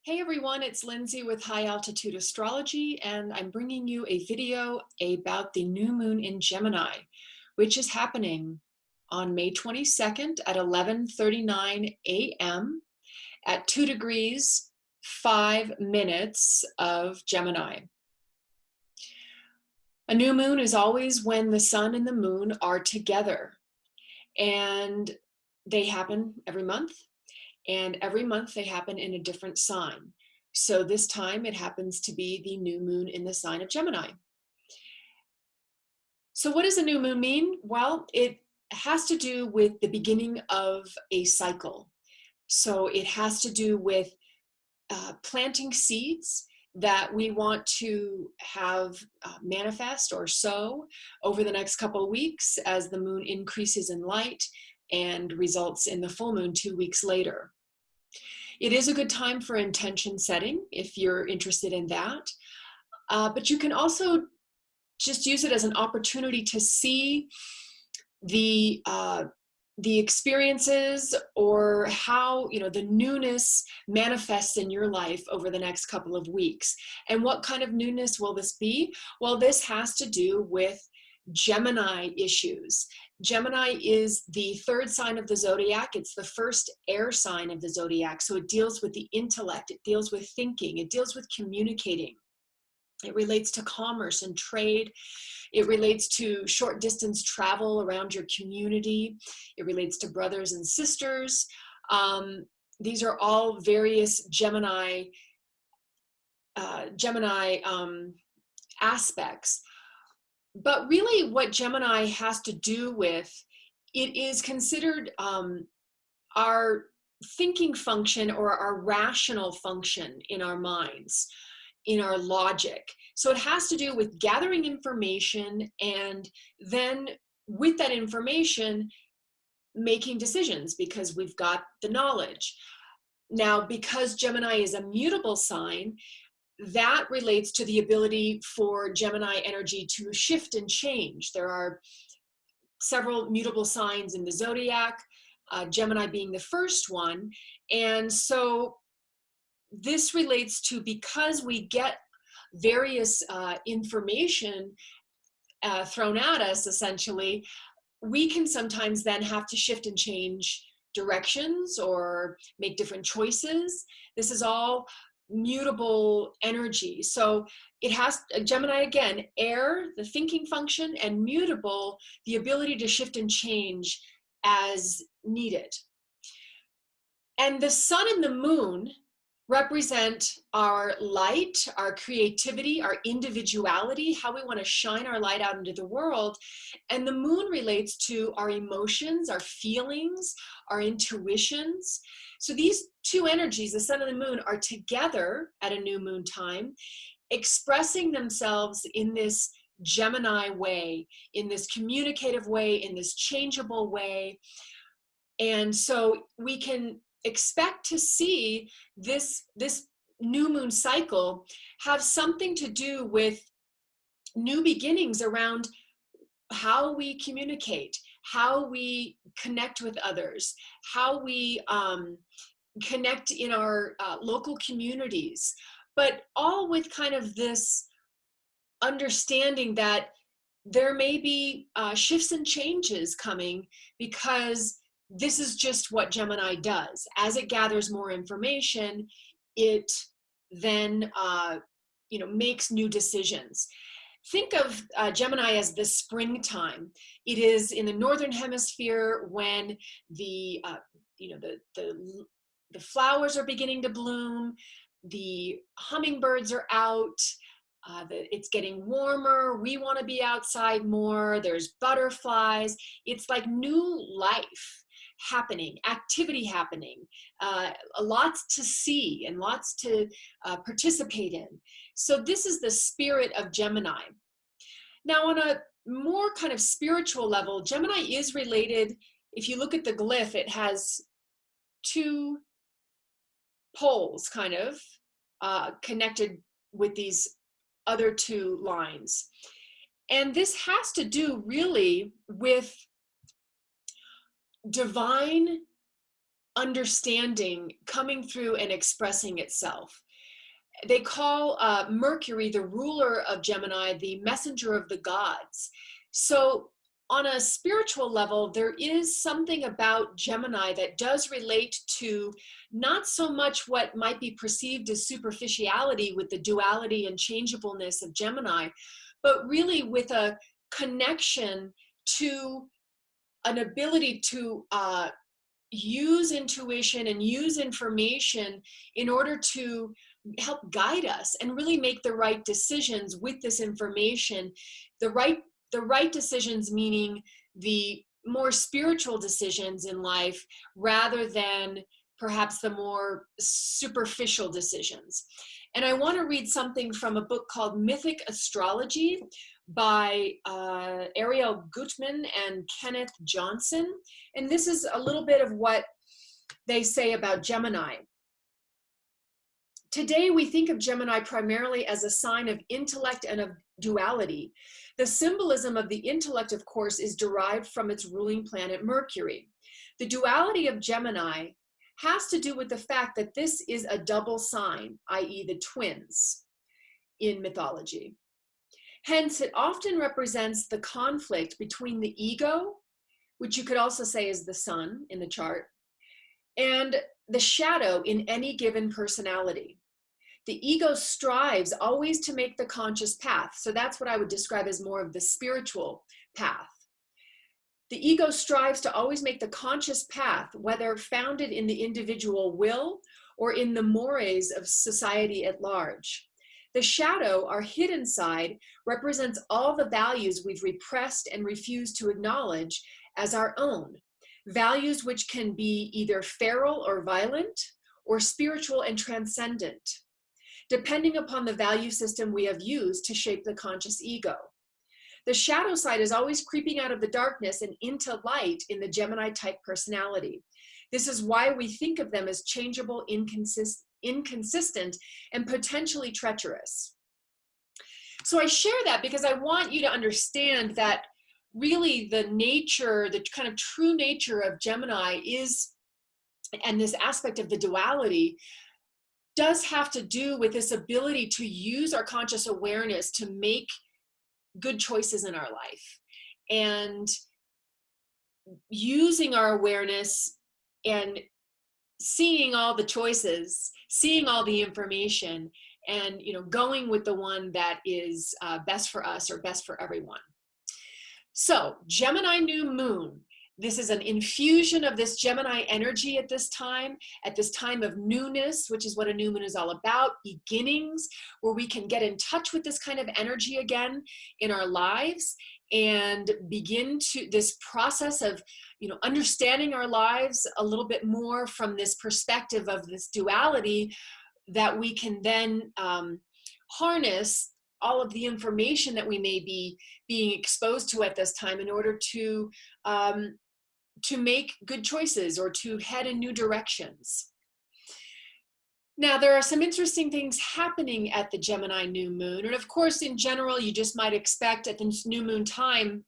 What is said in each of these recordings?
Hey everyone, it's Lindsay with High Altitude Astrology, and I'm bringing you a video about the new moon in Gemini, which is happening on May 22nd at 11:39 a.m. at 2 degrees 5 minutes of Gemini. A new moon is always when the sun and the moon are together, and they happen every month. And every month they happen in a different sign. So this time it happens to be the new moon in the sign of Gemini. So what does a new moon mean? Well, it has to do with the beginning of a cycle. So it has to do with planting seeds that we want to have manifest or sow over the next couple of weeks as the moon increases in light and results in the full moon 2 weeks later. It is a good time for intention setting if you're interested in that. But you can also just use it as an opportunity to see the experiences or how the newness manifests in your life over the next couple of weeks. And what kind of newness will this be? Well, this has to do with Gemini issues. Gemini is the third sign of the zodiac. It's the first air sign of the zodiac. So it deals with the intellect, it deals with thinking, it deals with communicating. It relates to commerce and trade. It relates to short distance travel around your community. It relates to brothers and sisters. These are all various Gemini aspects. But really what Gemini has to do with, it is considered our thinking function or our rational function in our minds, in our logic. So it has to do with gathering information and then with that information, making decisions because we've got the knowledge. Now, because Gemini is a mutable sign, that relates to the ability for Gemini energy to shift and change. There are several mutable signs in the zodiac, Gemini being the first one. And so this relates to, because we get various information thrown at us, essentially, we can sometimes then have to shift and change directions or make different choices. This is all mutable energy. So it has Gemini, again, air, the thinking function, and mutable, the ability to shift and change as needed. And the sun and the moon represent our light, our creativity, our individuality, how we want to shine our light out into the world. And the moon relates to our emotions, our feelings, our intuitions. So these two energies, the sun and the moon, are together at a new moon time, expressing themselves in this Gemini way, in this communicative way, in this changeable way. And so we can expect to see this new moon cycle have something to do with new beginnings around how we communicate, how we connect with others, how we connect in our local communities, but all with kind of this understanding that there may be shifts and changes coming, because this is just what Gemini does. As it gathers more information, it then makes new decisions. Think of Gemini as the springtime. It is in the northern hemisphere when the flowers are beginning to bloom, the hummingbirds are out. It's getting warmer. We want to be outside more. There's butterflies. It's like new life happening, activity happening, lots to see and lots to participate in. So this is the spirit of Gemini. Now, on a more kind of spiritual level, Gemini is related. If you look at the glyph, it has two poles kind of connected with these other two lines. And this has to do really with divine understanding coming through and expressing itself. They call Mercury, the ruler of Gemini, the messenger of the gods. So on a spiritual level, there is something about Gemini that does relate to not so much what might be perceived as superficiality with the duality and changeableness of Gemini, but really with a connection to an ability to use intuition and use information in order to help guide us and really make the right decisions with this information. The right decisions, meaning the more spiritual decisions in life rather than perhaps the more superficial decisions. And I want to read something from a book called Mythic Astrology by Ariel Gutman and Kenneth Johnson. And this is a little bit of what they say about Gemini. Today, we think of Gemini primarily as a sign of intellect and of duality. The symbolism of the intellect, of course, is derived from its ruling planet, Mercury. The duality of Gemini has to do with the fact that this is a double sign, i.e. the twins in mythology. Hence, it often represents the conflict between the ego, which you could also say is the sun in the chart, and the shadow in any given personality. The ego strives always to make the conscious path. So that's what I would describe as more of the spiritual path. The ego strives to always make the conscious path, whether founded in the individual will or in the mores of society at large. The shadow, our hidden side, represents all the values we've repressed and refused to acknowledge as our own. Values which can be either feral or violent, or spiritual and transcendent, depending upon the value system we have used to shape the conscious ego. The shadow side is always creeping out of the darkness and into light in the Gemini type personality. This is why we think of them as changeable, inconsistent, and potentially treacherous. So I share that because I want you to understand that really the nature, the kind of true nature of Gemini is, and this aspect of the duality, does have to do with this ability to use our conscious awareness to make good choices in our life. And using our awareness and seeing all the choices, seeing all the information, and going with the one that is best for us or best for everyone. So Gemini new moon. This is an infusion of this Gemini energy at this time of newness, which is what a new moon is all about, beginnings, where we can get in touch with this kind of energy again in our lives and begin to this process of, understanding our lives a little bit more from this perspective of this duality, that we can then harness all of the information that we may be being exposed to at this time in order to make good choices or to head in new directions. Now, there are some interesting things happening at the Gemini new moon. And of course, in general, you just might expect at the new moon time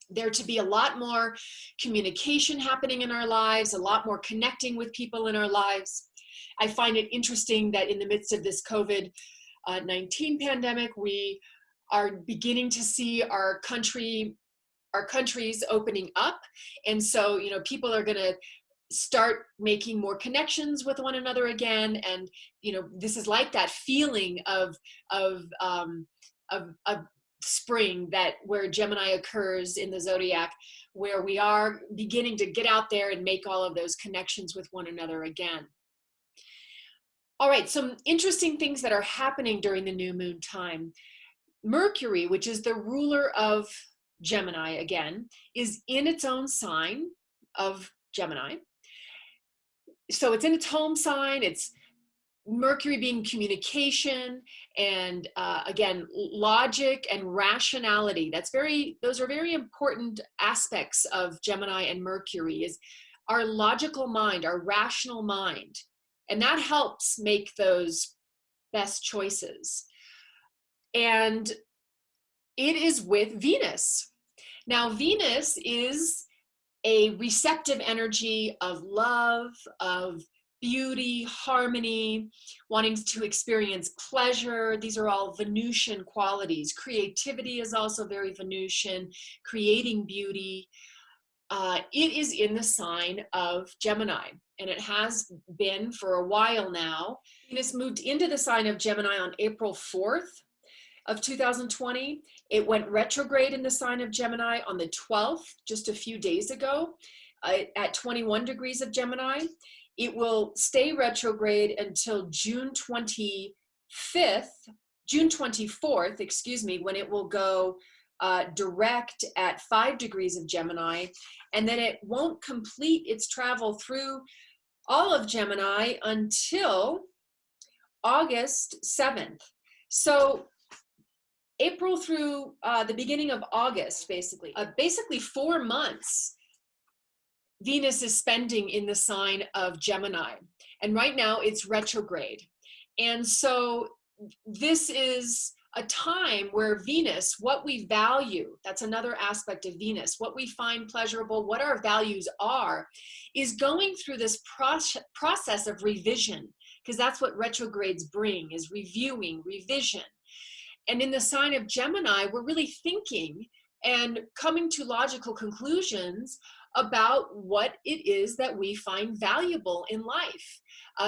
there to be a lot more communication happening in our lives, a lot more connecting with people in our lives. I find it interesting that in the midst of this COVID-19 pandemic, we are beginning to see our countries opening up. And so, people are going to start making more connections with one another again. And, this is like that feeling of spring, where Gemini occurs in the zodiac, where we are beginning to get out there and make all of those connections with one another again. All right, some interesting things that are happening during the new moon time. Mercury, which is the ruler of Gemini again, is in its own sign of Gemini. So it's in its home sign. It's Mercury being communication and again, logic and rationality. Those are very important aspects of Gemini and Mercury, is our logical mind, our rational mind. And that helps make those best choices. And it is with Venus. Now, Venus is a receptive energy of love, of beauty, harmony, wanting to experience pleasure. These are all Venusian qualities. Creativity is also very Venusian, creating beauty. It is in the sign of Gemini, and it has been for a while now. Venus moved into the sign of Gemini on April 4th of 2020. It went retrograde in the sign of Gemini on the 12th, just a few days ago, at 21 degrees of Gemini. It will stay retrograde until June 24th, excuse me, when it will go direct at 5 degrees of Gemini. And then it won't complete its travel through all of Gemini until August 7th. So April through the beginning of August, basically 4 months, Venus is spending in the sign of Gemini. And right now it's retrograde. And so this is a time where Venus, what we value, that's another aspect of Venus, what we find pleasurable, what our values are, is going through this process of revision, because that's what retrogrades bring, is reviewing, revision. And in the sign of Gemini, we're really thinking and coming to logical conclusions about what it is that we find valuable in life.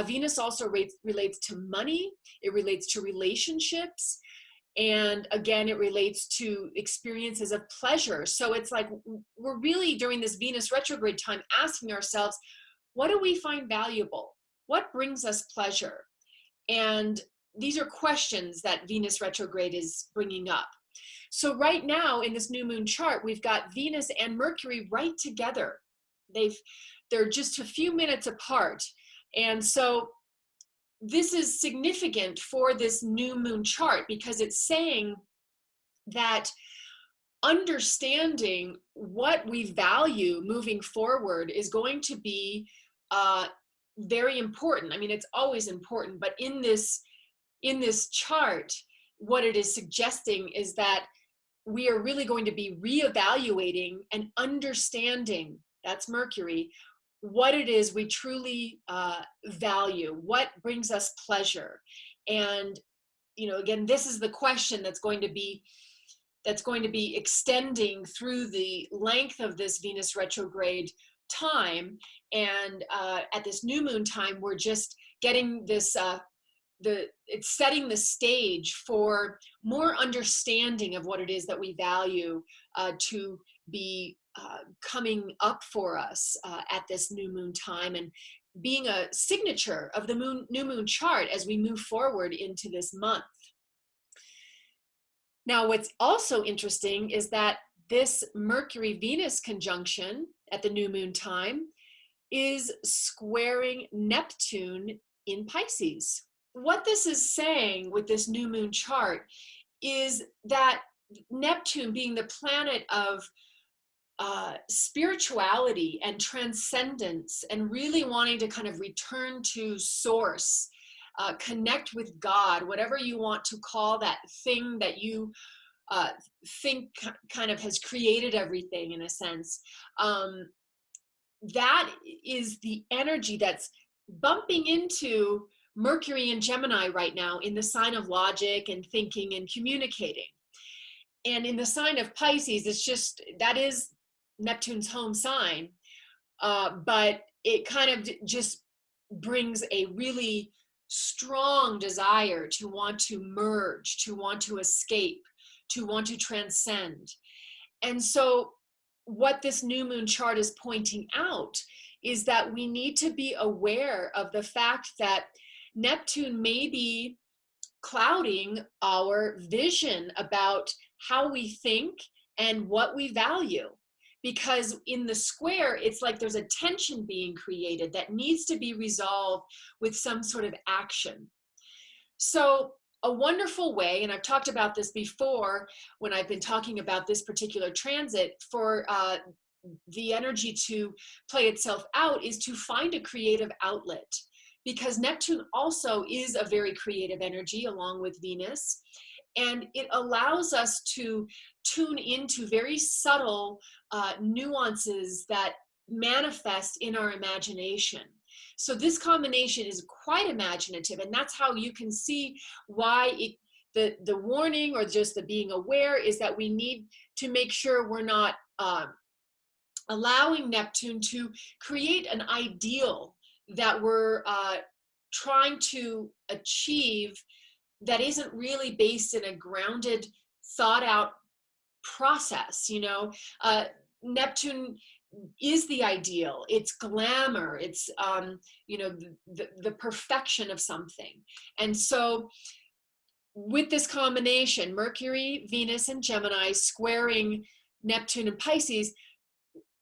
Venus also relates to money, it relates to relationships, and again, it relates to experiences of pleasure. So it's like we're really, during this Venus retrograde time, asking ourselves, what do we find valuable? What brings us pleasure? And these are questions that Venus retrograde is bringing up. So right now in this new moon chart, we've got Venus and Mercury right together. They're just a few minutes apart. And so this is significant for this new moon chart because it's saying that understanding what we value moving forward is going to be very important. I mean, it's always important, but in this chart, what it is suggesting is that we are really going to be reevaluating and understanding, that's Mercury, what it is we truly value, what brings us pleasure. And, again, this is the question that's going to be extending through the length of this Venus retrograde time. And at this new moon time, we're just getting this it's setting the stage for more understanding of what it is that we value to be coming up for us at this new moon time, and being a signature of the new moon chart as we move forward into this month. Now, what's also interesting is that this Mercury-Venus conjunction at the new moon time is squaring Neptune in Pisces. What this is saying with this new moon chart is that Neptune, being the planet of spirituality and transcendence, and really wanting to kind of return to source, connect with God, whatever you want to call that thing that you think kind of has created everything in a sense. That is the energy that's bumping into Mercury and Gemini right now in the sign of logic and thinking and communicating. And in the sign of Pisces, that is Neptune's home sign, but it kind of just brings a really strong desire to want to merge, to want to escape, to want to transcend. And so what this new moon chart is pointing out is that we need to be aware of the fact that Neptune may be clouding our vision about how we think and what we value. Because in the square, it's like there's a tension being created that needs to be resolved with some sort of action. So a wonderful way, and I've talked about this before when I've been talking about this particular transit, for the energy to play itself out, is to find a creative outlet. Because Neptune also is a very creative energy along with Venus. And it allows us to tune into very subtle nuances that manifest in our imagination. So this combination is quite imaginative, and that's how you can see why the warning, or just the being aware, is that we need to make sure we're not allowing Neptune to create an ideal that we're trying to achieve that isn't really based in a grounded, thought out process. Neptune is the ideal. It's glamour. It's the perfection of something. And so with this combination, Mercury, Venus, and Gemini squaring Neptune and Pisces,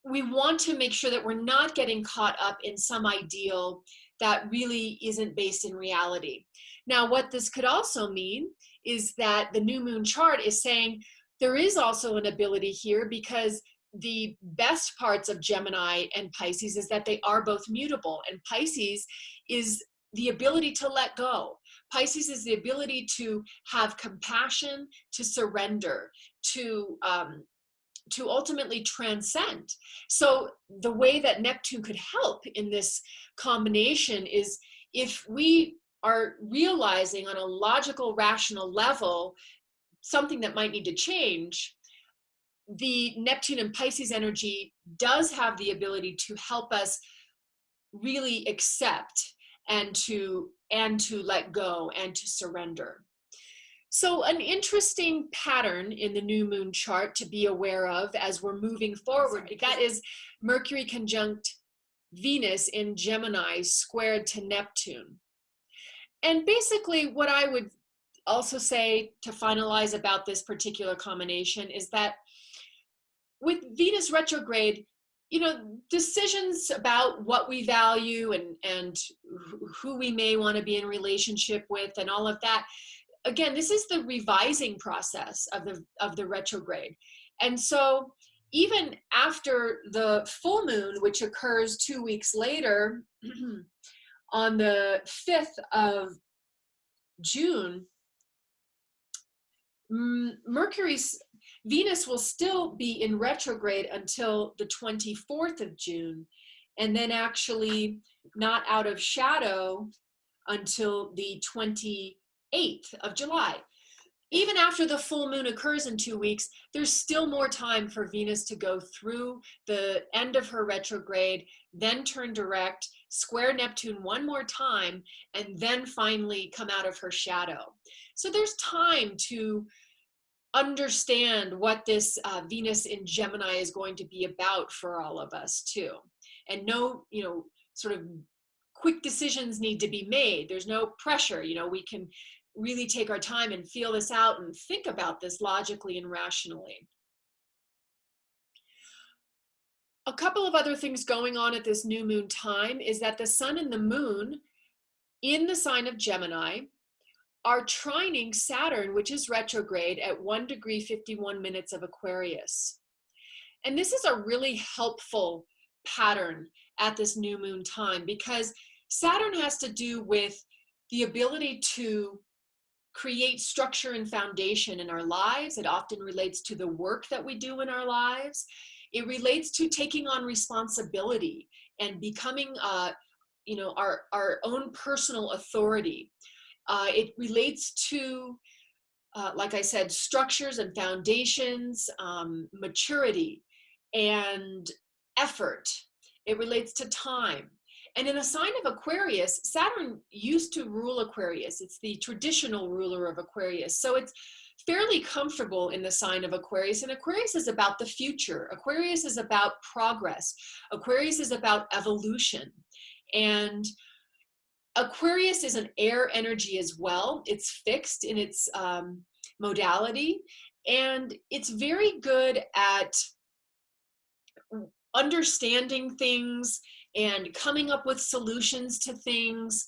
we want to make sure that we're not getting caught up in some ideal that really isn't based in reality. Now, what this could also mean is that the new moon chart is saying there is also an ability here, because the best parts of Gemini and Pisces is that they are both mutable, and Pisces is the ability to let go. Pisces is the ability to have compassion, to surrender, to ultimately transcend. So the way that Neptune could help in this combination is if we are realizing on a logical, rational level something that might need to change, the Neptune and Pisces energy does have the ability to help us really accept and to let go and to surrender. So an interesting pattern in the new moon chart to be aware of as we're moving forward, that is Mercury conjunct Venus in Gemini squared to Neptune. And basically what I would also say to finalize about this particular combination is that with Venus retrograde, decisions about what we value and who we may want to be in relationship with and all of that, again, this is the revising process of the retrograde. And so even after the full moon, which occurs 2 weeks later on the 5th of June, Venus will still be in retrograde until the 24th of June, and then actually not out of shadow until the 28th of July. Even after the full moon occurs in 2 weeks, there's still more time for Venus to go through the end of her retrograde, then turn direct, square Neptune one more time, and then finally come out of her shadow. So there's time to understand what this Venus in Gemini is going to be about for all of us too. And no, sort of quick decisions need to be made. There's no pressure. We can really take our time and feel this out and think about this logically and rationally. A couple of other things going on at this new moon time is that the sun and the moon in the sign of Gemini are trining Saturn, which is retrograde, at 1 degree 51 minutes of Aquarius. And this is a really helpful pattern at this new moon time, because Saturn has to do with the ability to create structure and foundation in our lives. It often relates to the work that we do in our lives. It relates to taking on responsibility and becoming our own personal authority. It relates to, like I said, structures and foundations, maturity and effort. It relates to time. And in a sign of Aquarius, Saturn used to rule Aquarius. It's the traditional ruler of Aquarius. So it's fairly comfortable in the sign of Aquarius. And Aquarius is about the future. Aquarius is about progress. Aquarius is about evolution. And Aquarius is an air energy as well. It's fixed in its modality. And it's very good at understanding things and coming up with solutions to things.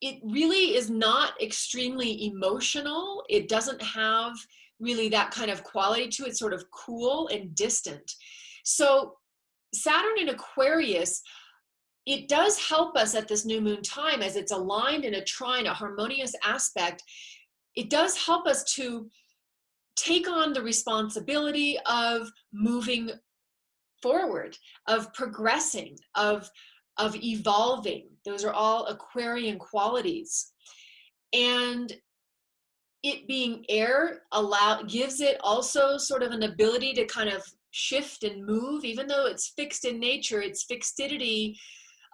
It really is not extremely emotional. It doesn't have really that kind of quality to it. It's sort of cool and distant. So Saturn in Aquarius, it does help us at this new moon time, as it's aligned in a trine, a harmonious aspect. it does help us to take on the responsibility of moving forward, of progressing, of evolving. Those are all Aquarian qualities. And it being air gives it also sort of an ability to kind of shift and move. Even though it's fixed in nature, its fixity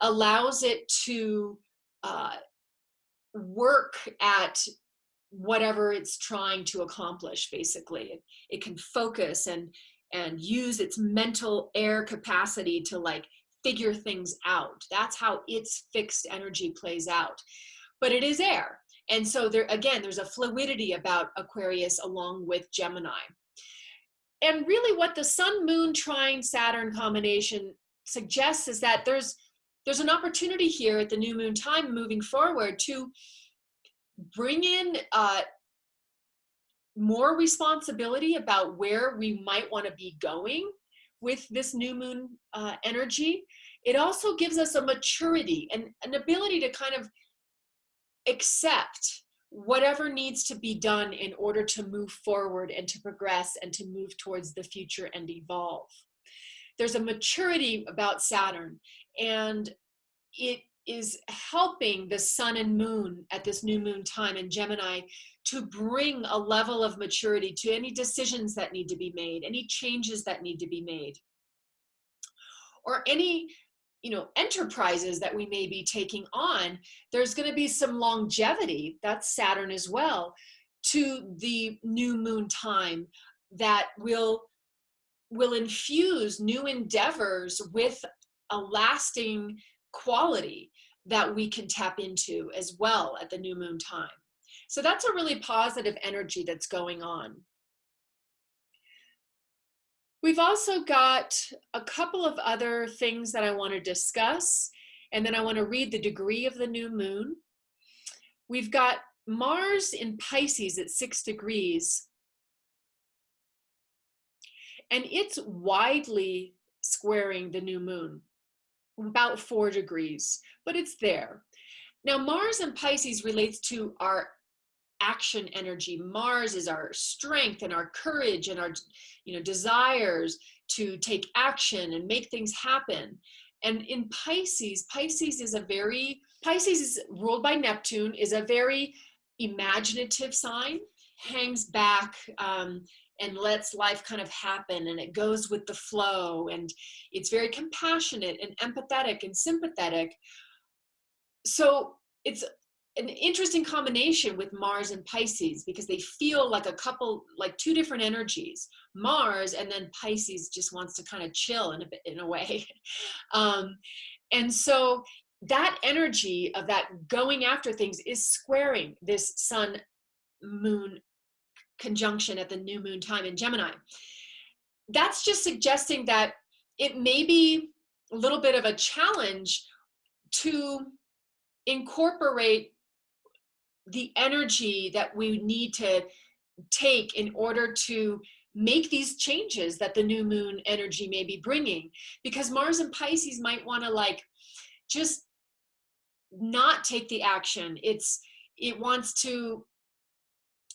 allows it to work at whatever it's trying to accomplish. Basically, it can focus and use its mental air capacity to like figure things out. That's how its fixed energy plays out. But it is air. And so there, again, there's a fluidity about Aquarius along with Gemini. And really what the Sun, Moon, Trine, Saturn combination suggests is that there's an opportunity here at the new moon time moving forward to bring in more responsibility about where we might want to be going with this new moon energy. It also gives us a maturity and an ability to kind of accept whatever needs to be done in order to move forward and to progress and to move towards the future and evolve. There's a maturity about Saturn, and it is helping the sun and moon at this new moon time in Gemini to bring a level of maturity to any decisions that need to be made, any changes that need to be made, or any enterprises that we may be taking on. There's going to be some longevity, that's Saturn as well, to the new moon time that will infuse new endeavors with a lasting quality that we can tap into as well at the new moon time. So that's a really positive energy that's going on. We've also got a couple of other things that I want to discuss, and then I want to read the degree of the new moon. We've got Mars in Pisces at 6 degrees, and it's widely squaring the new moon, about 4 degrees, but it's there. Now, Mars in Pisces relates to our action energy. Mars is our strength and our courage and our desires to take action and make things happen. And in Pisces is ruled by Neptune, is a very imaginative sign, hangs back and lets life kind of happen, and it goes with the flow, and it's very compassionate and empathetic and sympathetic. So it's an interesting combination with Mars and Pisces, because they feel like like two different energies. Mars, and then Pisces just wants to kind of chill in a way. And so that energy of that going after things is squaring this Sun Moon conjunction at the new moon time in Gemini. That's just suggesting that it may be a little bit of a challenge to incorporate the energy that we need to take in order to make these changes that the new moon energy may be bringing, because Mars and Pisces might want to just not take the action. It wants to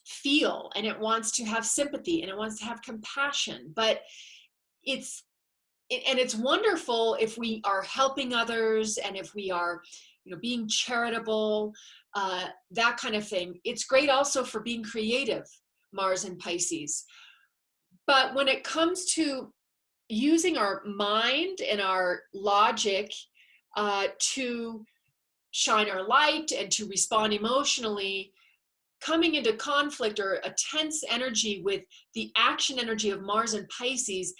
feel, and it wants to have sympathy, and it wants to have compassion, but it's wonderful if we are helping others, and if we are being charitable, that kind of thing. It's great also for being creative, Mars and Pisces. But when it comes to using our mind and our logic to shine our light and to respond emotionally, coming into conflict or a tense energy with the action energy of Mars and Pisces,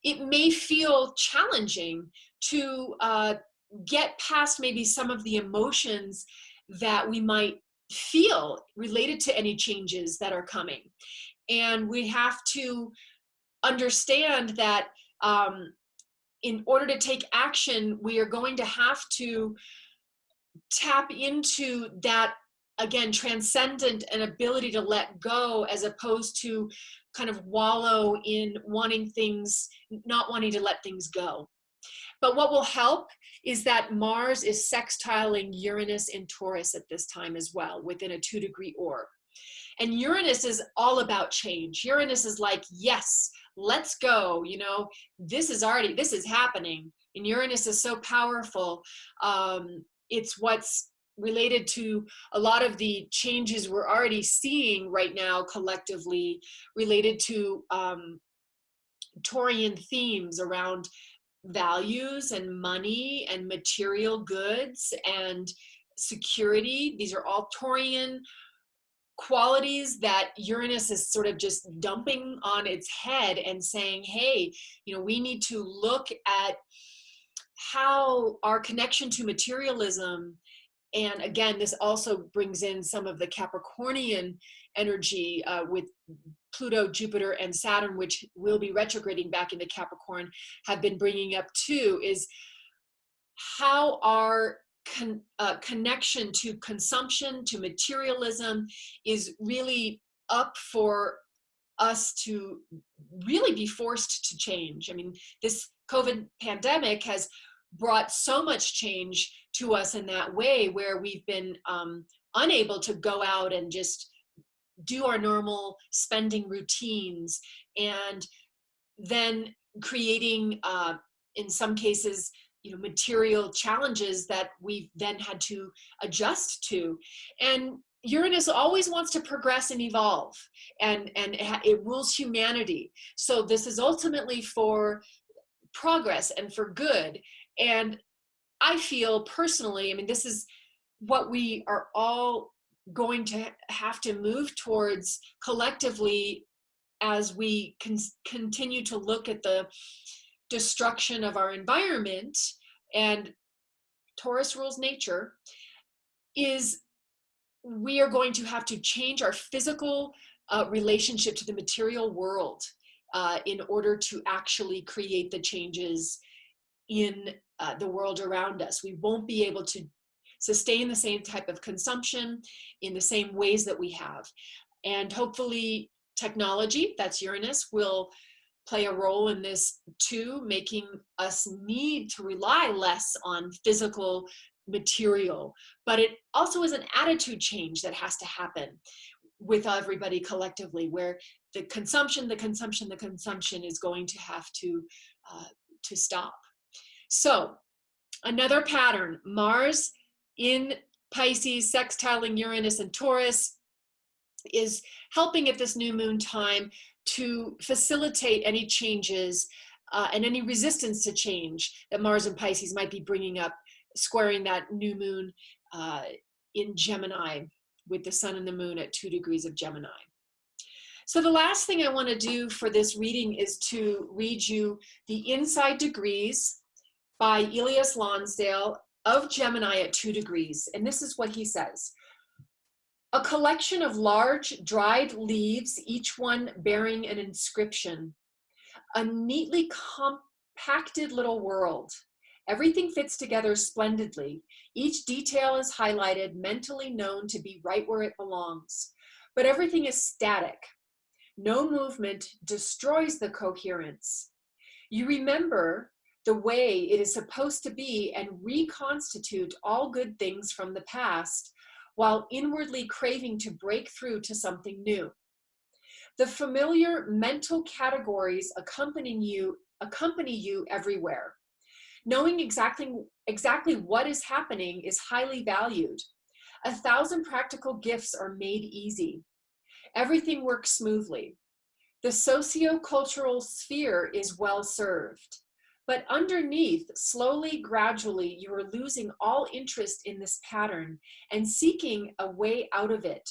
it may feel challenging to get past maybe some of the emotions that we might feel related to any changes that are coming. And we have to understand that in order to take action, we are going to have to tap into that, again, transcendent and ability to let go, as opposed to kind of wallow in not wanting to let things go. But what will help is that Mars is sextiling Uranus in Taurus at this time as well, within a 2-degree orb. And Uranus is all about change. Uranus is like, yes, let's go. You know, this is happening. And Uranus is so powerful. It's what's related to a lot of the changes we're already seeing right now collectively, related to Taurian themes around values and money and material goods and security. These are all Taurian qualities that Uranus is sort of just dumping on its head and saying, hey, you know, we need to look at how our connection to materialism, and again, this also brings in some of the Capricornian energy with Pluto, Jupiter, and Saturn, which will be retrograding back into Capricorn, have been bringing up too, is how our connection to consumption, to materialism, is really up for us to really be forced to change. I mean, this COVID pandemic has brought so much change to us in that way, where we've been unable to go out and just do our normal spending routines, and then creating, in some cases, you know, material challenges that we've then had to adjust to. And Uranus always wants to progress and evolve, and it rules humanity. So this is ultimately for progress and for good. And I feel personally, I mean, this is what we are all going to have to move towards collectively as we continue to look at the destruction of our environment, and Taurus rules nature, is we are going to have to change our physical relationship to the material world in order to actually create the changes in the world around us. We won't be able to sustain the same type of consumption in the same ways that we have. And hopefully technology, that's Uranus, will play a role in this too, making us need to rely less on physical material. But it also is an attitude change that has to happen with everybody collectively, where the consumption is going to have to stop. So another pattern, Mars in Pisces sextiling Uranus and Taurus, is helping at this new moon time to facilitate any changes and any resistance to change that Mars and Pisces might be bringing up, squaring that new moon in Gemini with the sun and the moon at 2 degrees of Gemini. So the last thing I want to do for this reading is to read you the Inside Degrees by Elias Lonsdale of Gemini at 2 degrees. And this is what he says. A collection of large dried leaves, each one bearing an inscription. A neatly compacted little world. Everything fits together splendidly. Each detail is highlighted, mentally known to be right where it belongs. But everything is static. No movement destroys the coherence. You remember the way it is supposed to be and reconstitute all good things from the past, while inwardly craving to break through to something new. The familiar mental categories accompany you everywhere. Knowing exactly what is happening is highly valued. 1,000 practical gifts are made easy. Everything works smoothly. The socio-cultural sphere is well served. But underneath, slowly, gradually, you are losing all interest in this pattern and seeking a way out of it,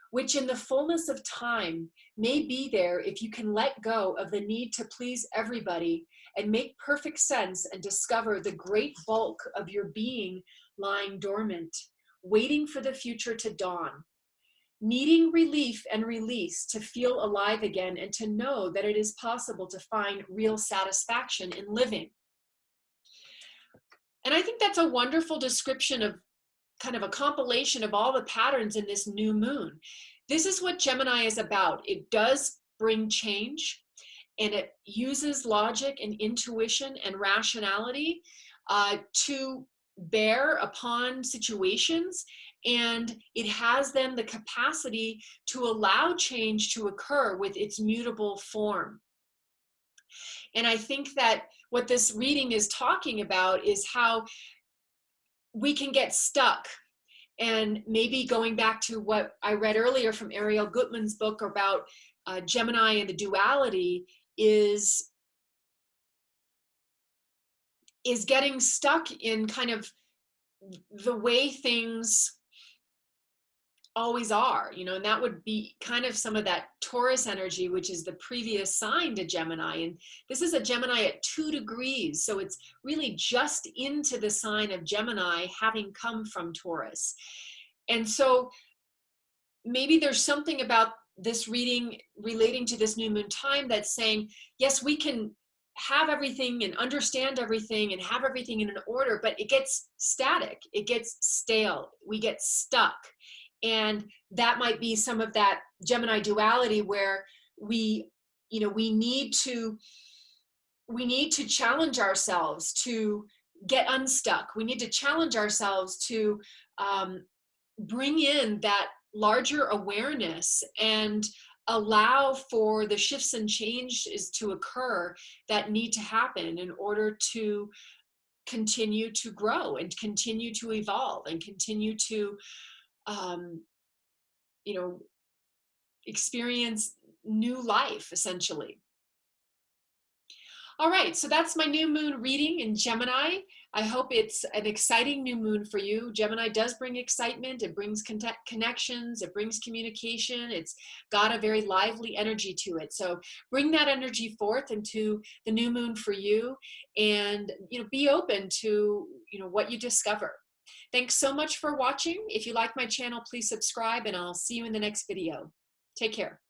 which in the fullness of time may be there if you can let go of the need to please everybody and make perfect sense and discover the great bulk of your being lying dormant, waiting for the future to dawn, needing relief and release to feel alive again and to know that it is possible to find real satisfaction in living. And I think that's a wonderful description of kind of a compilation of all the patterns in this new moon. This is what Gemini is about. It does bring change, and it uses logic and intuition and rationality to bear upon situations, and it has then the capacity to allow change to occur with its mutable form. And I think that what this reading is talking about is how we can get stuck. And maybe going back to what I read earlier from Ariel Gutman's book about Gemini and the duality, is getting stuck in kind of the way things always are, you know, and that would be kind of some of that Taurus energy, which is the previous sign to Gemini. And this is a Gemini at 2 degrees. So it's really just into the sign of Gemini, having come from Taurus. And so maybe there's something about this reading relating to this new moon time that's saying, yes, we can have everything and understand everything and have everything in an order, but it gets static, it gets stale, we get stuck. And that might be some of that Gemini duality where we need to challenge ourselves to get unstuck. We need to challenge ourselves to bring in that larger awareness and allow for the shifts and changes to occur that need to happen in order to continue to grow and continue to evolve and continue to experience new life, essentially. All right, so that's my new moon reading in Gemini. I hope it's an exciting new moon for you. Gemini does bring excitement. It brings connections. It brings communication. It's got a very lively energy to it. So bring that energy forth into the new moon for you, and be open to what you discover. Thanks so much for watching. If you like my channel, please subscribe, and I'll see you in the next video. Take care.